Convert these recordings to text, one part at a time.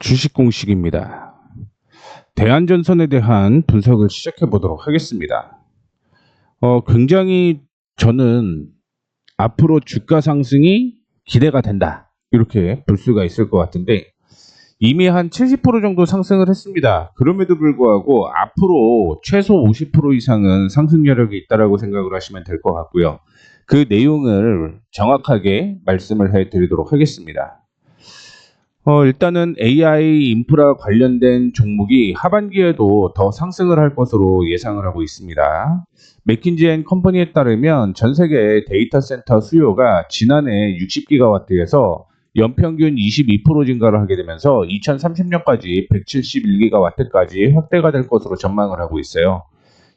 주식 공식입니다. 대한전선에 대한 분석을 시작해 보도록 하겠습니다. 굉장히 저는 앞으로 주가 상승이 기대가 된다, 이렇게 볼 수가 있을 것 같은데 이미 한 70% 정도 상승을 했습니다. 그럼에도 불구하고 앞으로 최소 50% 이상은 상승 여력이 있다라고 생각을 하시면 될 것 같고요. 그 내용을 정확하게 말씀을 해 드리도록 하겠습니다. 일단은 AI 인프라 관련된 종목이 하반기에도 더 상승을 할 것으로 예상을 하고 있습니다. 맥킨지 앤 컴퍼니에 따르면 전 세계 데이터 센터 수요가 지난해 60기가와트에서 연평균 22% 증가를 하게 되면서 2030년까지 171기가와트까지 확대가 될 것으로 전망을 하고 있어요.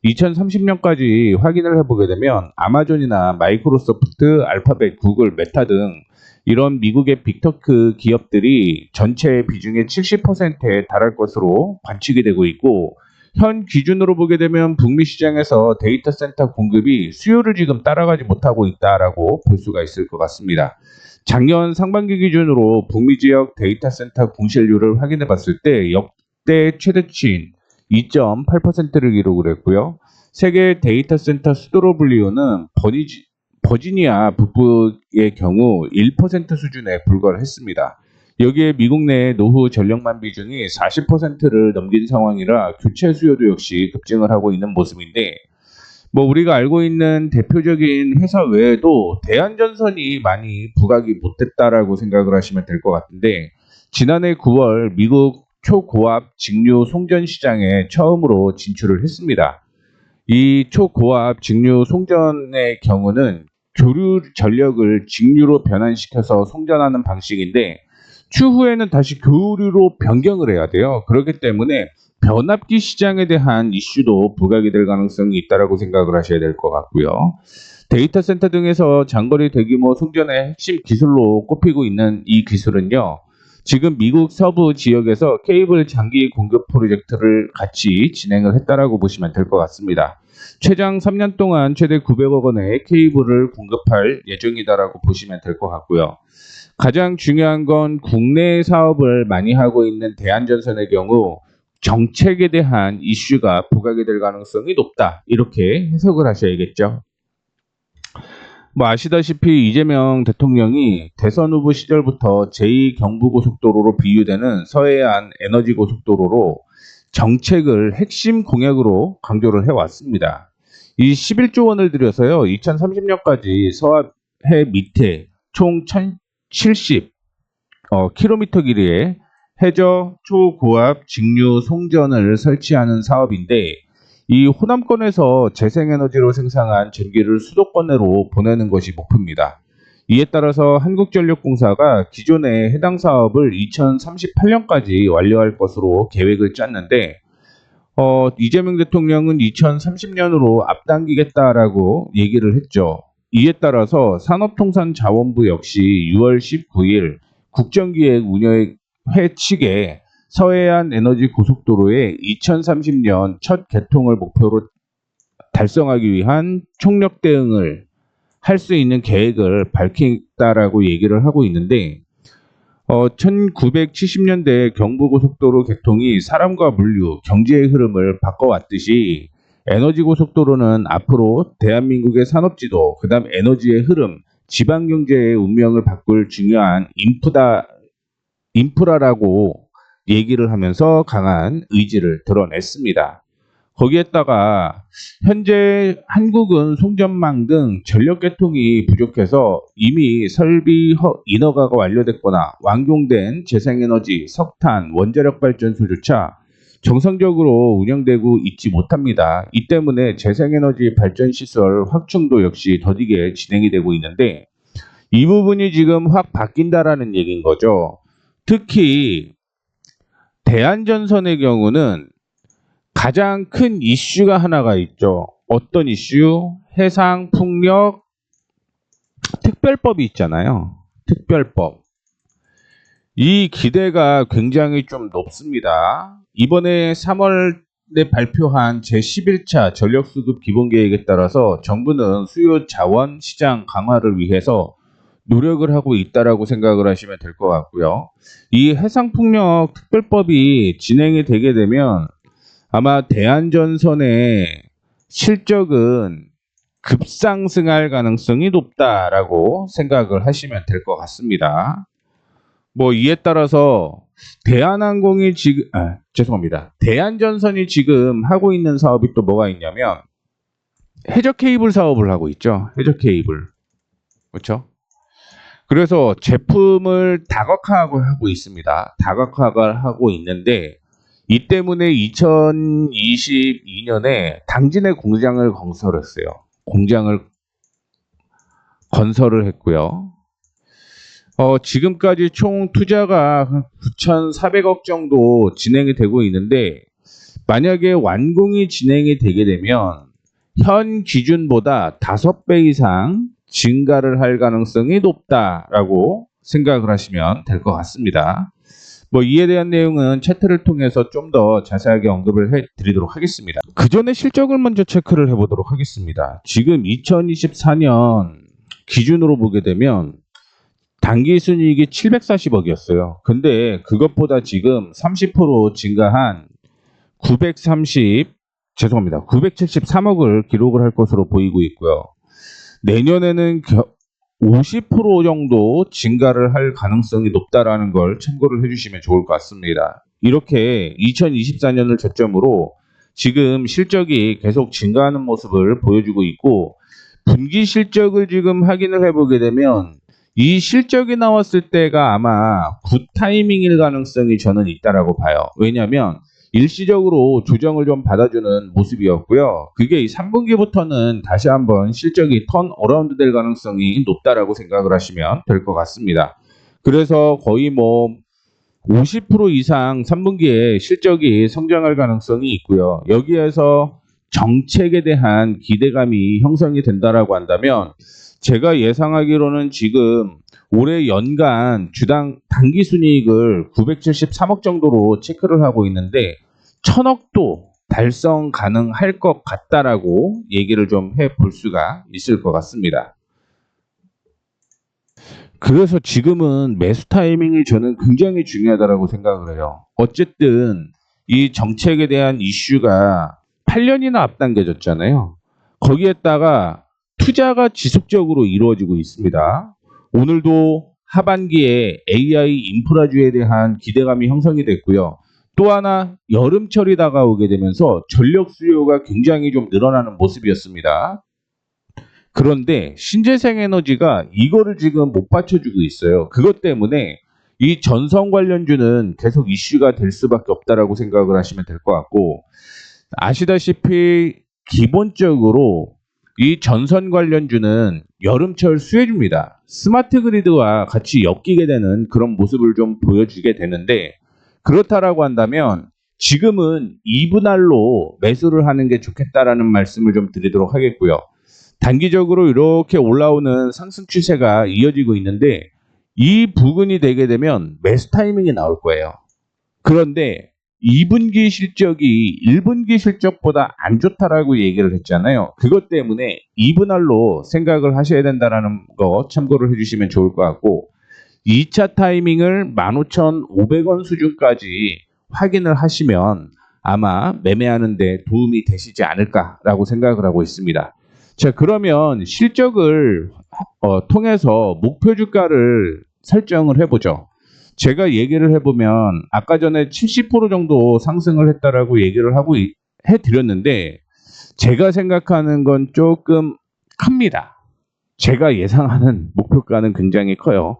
2030년까지 확인을 해보게 되면 아마존이나 마이크로소프트, 알파벳, 구글, 메타 등 이런 미국의 빅테크 기업들이 전체 비중의 70%에 달할 것으로 관측이 되고 있고, 현 기준으로 보게 되면 북미 시장에서 데이터 센터 공급이 수요를 지금 따라가지 못하고 있다라고 볼 수가 있을 것 같습니다. 작년 상반기 기준으로 북미 지역 데이터 센터 공실률을 확인해 봤을 때 역대 최대치인 2.8%를 기록을 했고요. 세계 데이터 센터 수도로 불리우는 버지니아 북부의 경우 1% 수준에 불과를 했습니다. 여기에 미국 내 노후 전력만 비중이 40%를 넘긴 상황이라 교체 수요도 역시 급증을 하고 있는 모습인데, 우리가 알고 있는 대표적인 회사 외에도 대한전선이 많이 부각이 못했다라고 생각을 하시면 될 것 같은데, 지난해 9월 미국 초고압 직류 송전 시장에 처음으로 진출을 했습니다. 이 초고압 직류 송전의 경우는 교류 전력을 직류로 변환시켜서 송전하는 방식인데, 추후에는 다시 교류로 변경을 해야 돼요. 그렇기 때문에 변압기 시장에 대한 이슈도 부각이 될 가능성이 있다고 생각을 하셔야 될 것 같고요. 데이터 센터 등에서 장거리 대규모 송전의 핵심 기술로 꼽히고 있는 이 기술은요, 지금 미국 서부 지역에서 케이블 장기 공급 프로젝트를 같이 진행을 했다라고 보시면 될 것 같습니다. 최장 3년 동안 최대 900억 원의 케이블을 공급할 예정이다라고 보시면 될 것 같고요. 가장 중요한 건 국내 사업을 많이 하고 있는 대한전선의 경우 정책에 대한 이슈가 부각이 될 가능성이 높다, 이렇게 해석을 하셔야겠죠. 아시다시피 이재명 대통령이 대선 후보 시절부터 제2경부고속도로로 비유되는 서해안 에너지고속도로로 정책을 핵심 공약으로 강조를 해왔습니다. 이 11조 원을 들여서요, 2030년까지 서해 밑에 총 1070 킬로미터 길이의 해저 초고압 직류 송전을 설치하는 사업인데, 이 호남권에서 재생에너지로 생산한 전기를 수도권으로 보내는 것이 목표입니다. 이에 따라서 한국전력공사가 기존의 해당 사업을 2038년까지 완료할 것으로 계획을 짰는데, 이재명 대통령은 2030년으로 앞당기겠다라고 얘기를 했죠. 이에 따라서 산업통상자원부 역시 6월 19일 국정기획운영회 측에 서해안 에너지 고속도로의 2030년 첫 개통을 목표로 달성하기 위한 총력 대응을 할 수 있는 계획을 밝히겠다라고 얘기를 하고 있는데, 1970년대 경부고속도로 개통이 사람과 물류, 경제의 흐름을 바꿔왔듯이 에너지고속도로는 앞으로 대한민국의 산업지도, 그 다음 에너지의 흐름, 지방경제의 운명을 바꿀 중요한 인프라라고 얘기를 하면서 강한 의지를 드러냈습니다. 거기에다가 현재 한국은 송전망 등 전력 개통이 부족해서 이미 설비 인허가가 완료됐거나 완공된 재생에너지, 석탄, 원자력 발전소조차 정상적으로 운영되고 있지 못합니다. 이 때문에 재생에너지 발전 시설 확충도 역시 더디게 진행이 되고 있는데, 이 부분이 지금 확 바뀐다라는 얘기인 거죠. 특히 대한전선의 경우는 가장 큰 이슈가 하나가 있죠. 어떤 이슈? 해상 풍력 특별법이 있잖아요. 특별법. 이 기대가 굉장히 좀 높습니다. 이번에 3월에 발표한 제11차 전력수급 기본계획에 따라서 정부는 수요 자원 시장 강화를 위해서 노력을 하고 있다라고 생각을 하시면 될 것 같고요. 이 해상풍력 특별법이 진행이 되게 되면 아마 대한전선의 실적은 급상승할 가능성이 높다라고 생각을 하시면 될 것 같습니다. 뭐 이에 따라서 대한항공이 지금 죄송합니다. 대한전선이 지금 하고 있는 사업이 또 뭐가 있냐면 해저 케이블 사업을 하고 있죠. 해저 케이블. 그렇죠? 그래서 제품을 다각화하고 하고 있습니다. 다각화가 하고 있는데 이 때문에 2022년에 당진에 공장을 건설했어요. 공장을 건설을 했고요. 지금까지 총 투자가 9,400억 정도 진행이 되고 있는데 만약에 완공이 진행이 되게 되면 현 기준보다 5배 이상 증가를 할 가능성이 높다라고 생각을 하시면 될 것 같습니다. 뭐 이에 대한 내용은 차트를 통해서 좀 더 자세하게 언급을 해드리도록 하겠습니다. 그 전에 실적을 먼저 체크를 해보도록 하겠습니다. 지금 2024년 기준으로 보게 되면 당기순이익이 740억이었어요. 근데 그것보다 지금 30% 증가한 973억을 기록을 할 것으로 보이고 있고요. 내년에는 50% 정도 증가를 할 가능성이 높다라는 걸 참고를 해주시면 좋을 것 같습니다. 이렇게 2024년을 저점으로 지금 실적이 계속 증가하는 모습을 보여주고 있고 분기 실적을 지금 확인을 해보게 되면 이 실적이 나왔을 때가 아마 굿 타이밍일 가능성이 저는 있다라고 봐요. 왜냐하면 일시적으로 조정을 좀 받아주는 모습이었고요. 그게 이 3분기부터는 다시 한번 실적이 턴 어라운드 될 가능성이 높다라고 생각을 하시면 될 것 같습니다. 그래서 거의 뭐 50% 이상 3분기에 실적이 성장할 가능성이 있고요. 여기에서 정책에 대한 기대감이 형성이 된다라고 한다면 제가 예상하기로는 지금 올해 연간 주당 당기순이익을 973억 정도로 체크를 하고 있는데 1,000억도 달성 가능할 것 같다라고 얘기를 좀 해볼 수가 있을 것 같습니다. 그래서 지금은 매수 타이밍이 저는 굉장히 중요하다고 생각을 해요. 어쨌든 이 정책에 대한 이슈가 8년이나 앞당겨졌잖아요. 거기에다가 투자가 지속적으로 이루어지고 있습니다. 오늘도 하반기에 AI 인프라주에 대한 기대감이 형성이 됐고요. 또 하나 여름철이 다가오게 되면서 전력 수요가 굉장히 좀 늘어나는 모습이었습니다. 그런데 신재생에너지가 이거를 지금 못 받쳐주고 있어요. 그것 때문에 이 전선 관련주는 계속 이슈가 될 수밖에 없다라고 생각을 하시면 될 것 같고 아시다시피 기본적으로 이 전선 관련주는 여름철 수혜주입니다. 스마트 그리드와 같이 엮이게 되는 그런 모습을 좀 보여주게 되는데 그렇다라고 한다면 지금은 2분할로 매수를 하는 게 좋겠다라는 말씀을 좀 드리도록 하겠고요. 단기적으로 이렇게 올라오는 상승 추세가 이어지고 있는데 이 부근이 되게 되면 매수 타이밍이 나올 거예요. 그런데 2분기 실적이 1분기 실적보다 안 좋다라고 얘기를 했잖아요. 그것 때문에 2분할로 생각을 하셔야 된다는 거 참고를 해주시면 좋을 것 같고 2차 타이밍을 15,500원 수준까지 확인을 하시면 아마 매매하는 데 도움이 되시지 않을까라고 생각을 하고 있습니다. 자, 그러면 실적을 통해서 목표 주가를 설정을 해보죠. 제가 얘기를 해보면 아까 전에 70% 정도 상승을 했다라고 얘기를 하고 해드렸는데 제가 생각하는 건 조금 큽니다. 제가 예상하는 목표가는 굉장히 커요.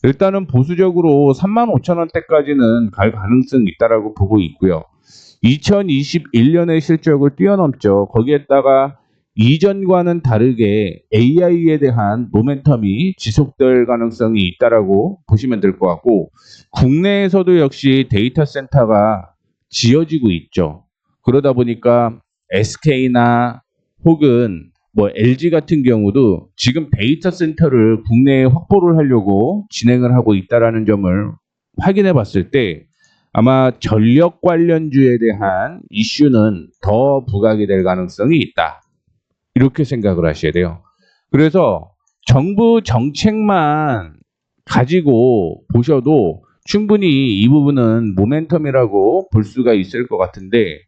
일단은 보수적으로 35,000원대까지는 갈 가능성이 있다라고 보고 있고요. 2021년의 실적을 뛰어넘죠. 거기에다가 이전과는 다르게 AI에 대한 모멘텀이 지속될 가능성이 있다라고 보시면 될 것 같고 국내에서도 역시 데이터 센터가 지어지고 있죠. 그러다 보니까 SK나 혹은 뭐 LG 같은 경우도 지금 데이터 센터를 국내에 확보를 하려고 진행을 하고 있다라는 점을 확인해 봤을 때 아마 전력 관련주에 대한 이슈는 더 부각이 될 가능성이 있다. 이렇게 생각을 하셔야 돼요. 그래서 정부 정책만 가지고 보셔도 충분히 이 부분은 모멘텀이라고 볼 수가 있을 것 같은데,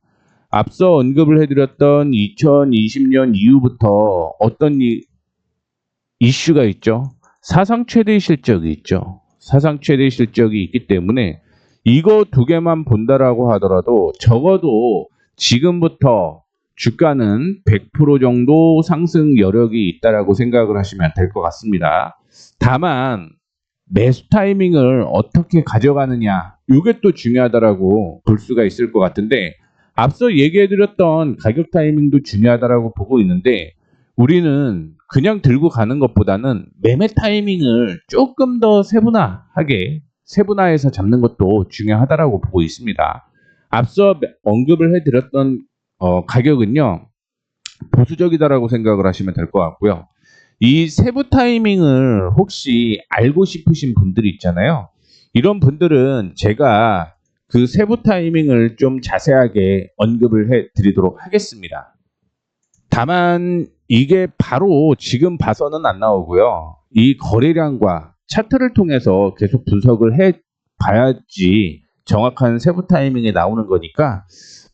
앞서 언급을 해드렸던 2020년 이후부터 어떤 이슈가 있죠? 사상 최대 실적이 있죠. 사상 최대 실적이 있기 때문에 이거 두 개만 본다라고 하더라도 적어도 지금부터 주가는 100% 정도 상승 여력이 있다라고 생각을 하시면 될 것 같습니다. 다만 매수 타이밍을 어떻게 가져가느냐, 이게 또 중요하다라고 볼 수가 있을 것 같은데, 앞서 얘기해드렸던 가격 타이밍도 중요하다라고 보고 있는데, 우리는 그냥 들고 가는 것보다는 매매 타이밍을 조금 더 세분화해서 잡는 것도 중요하다라고 보고 있습니다. 앞서 언급을 해드렸던 가격은요, 보수적이다라고 생각을 하시면 될 것 같고요. 이 세부 타이밍을 혹시 알고 싶으신 분들이 있잖아요. 이런 분들은 제가 그 세부 타이밍을 좀 자세하게 언급을 해 드리도록 하겠습니다. 다만 이게 바로 지금 봐서는 안 나오고요. 이 거래량과 차트를 통해서 계속 분석을 해 봐야지 정확한 세부 타이밍이 나오는 거니까,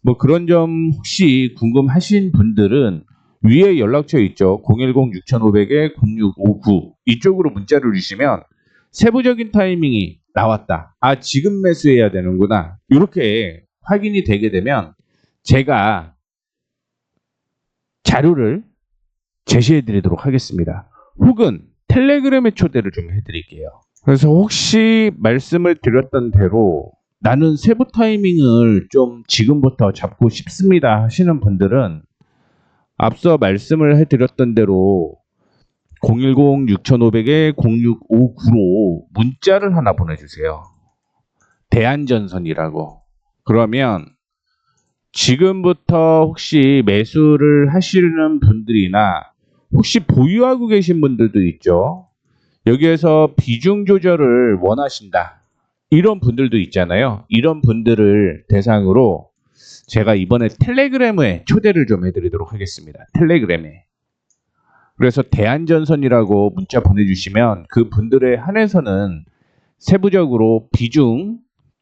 뭐 그런 점 혹시 궁금하신 분들은 위에 연락처 있죠. 010-6500-0659 이쪽으로 문자를 주시면 세부적인 타이밍이 나왔다. 아, 지금 매수해야 되는구나. 이렇게 확인이 되게 되면 제가 자료를 제시해 드리도록 하겠습니다. 혹은 텔레그램에 초대를 좀 해드릴게요. 그래서 혹시 말씀을 드렸던 대로 나는 세부 타이밍을 좀 지금부터 잡고 싶습니다 하시는 분들은 앞서 말씀을 해드렸던 대로 010-6500-0659로 문자를 하나 보내주세요. 대한전선이라고. 그러면 지금부터 혹시 매수를 하시는 분들이나 혹시 보유하고 계신 분들도 있죠. 여기에서 비중 조절을 원하신다, 이런 분들도 있잖아요. 이런 분들을 대상으로 제가 이번에 텔레그램에 초대를 좀 해드리도록 하겠습니다. 텔레그램에. 그래서 대한전선이라고 문자 보내주시면 그 분들에 한해서는 세부적으로 비중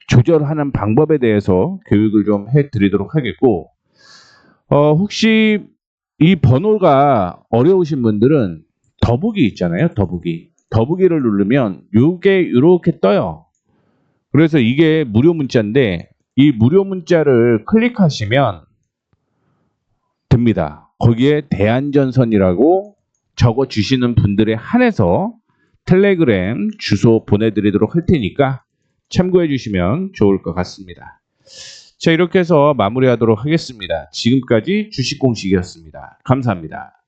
조절하는 방법에 대해서 교육을 좀 해드리도록 하겠고, 혹시 이 번호가 어려우신 분들은 더보기 있잖아요. 더보기를 누르면 이게 이렇게 떠요. 그래서 이게 무료 문자인데 이 무료 문자를 클릭하시면 됩니다. 거기에 대한전선이라고 적어 주시는 분들에 한해서 텔레그램 주소 보내드리도록 할 테니까 참고해 주시면 좋을 것 같습니다. 자, 이렇게 해서 마무리하도록 하겠습니다. 지금까지 주식공식이었습니다. 감사합니다.